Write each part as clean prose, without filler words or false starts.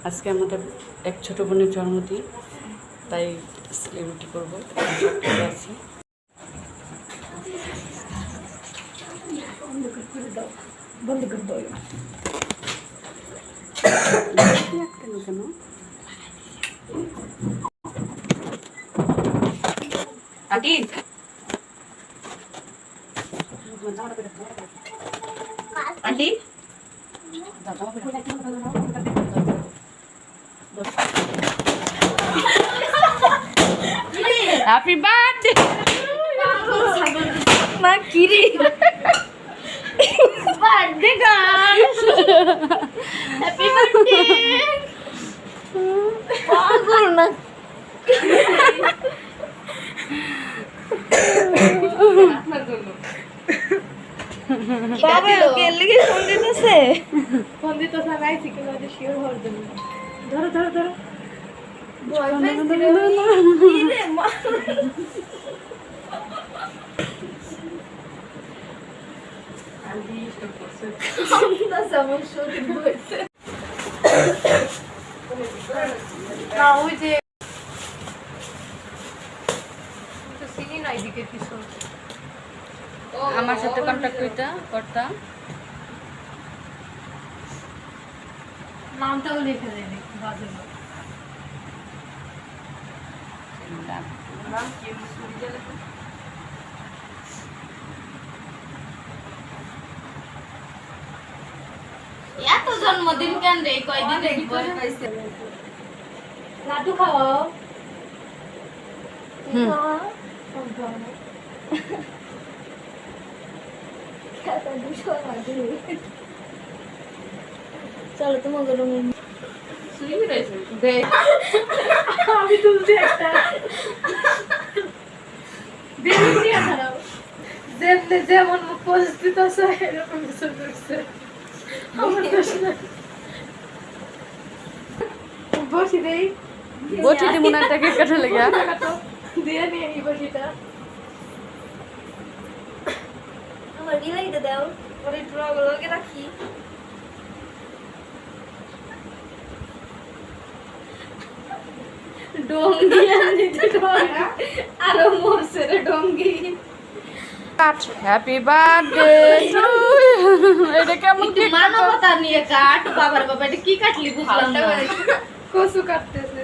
আজকে আমাদের এক ছোট বোনের জন্মদিন, তাই সেলিব্রিটি করবো। আছে কেন আন্টি আন্টি হ্যাপি বার্থডে মা কিরি বার্থডে গাইস হ্যাপি বার্থডে পাগল না বাবা কে লিখে ফোন দিতেছে ভাই সিকিল আছে শিওর হওয়ার জন্য ধরো ধরো ধরো বয়ফ্রেন্ড রে মা আন্টি স্টপ করছে আমরা সমস্যা হইছে না ওই যে তো সিনি নাই দিকে কিছু আমার সাথে কন্ট্যাক্ট করতাম নামটাও লিখে দেয়নি বাজে নাম কি সুরিজালে এত জন্মদিন কেন রে কয়দিন রেডি করে পাইছে লাড্ডু খাও চলো তোমার গরমে আমি তুলছি একটা যেমন উপস্থিত আছে এরকম কিছু করছে বসি দেই বটি দি মনে একটা কেক কাটা লাগা দিয়ে নিয়ে এই বসিটা আমার বিলাইতে দাও পরে ড্রগুলোকে রাখি ডঙ্গি আনিতে আরো মরছে রে ডঙ্গি কাট হ্যাপি বার্থডে টু এটা কেমন কেক মানবতা নিয়ে কাট বাবার বাবা এটা কি কাটলি বুঝলাম না কসু কাটতেছে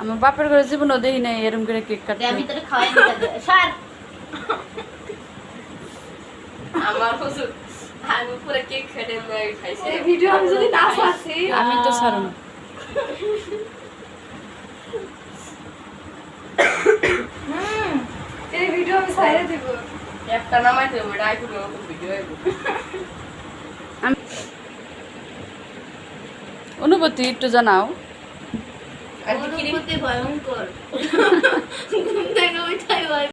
আমার বাপের ঘরে জীবনও দেখি নাই এরকম করে কেক কাটতে আমি তোরে খাওয়াই দিতে স্যার আমার হুজুর আমি পুরো কেক খেতে খাইছি এই ভিডিও আমি যদি না পাচ্ছি আমি তো ছাড়ব না এই ভিডিও আমি ছাইরে দেব একটা নামাই দেবো এটা আইকুন ভিডিও আইবো অনুভূতি একটু জানাও আর কি ভয়ঙ্কর ঘুম থেকে উঠাই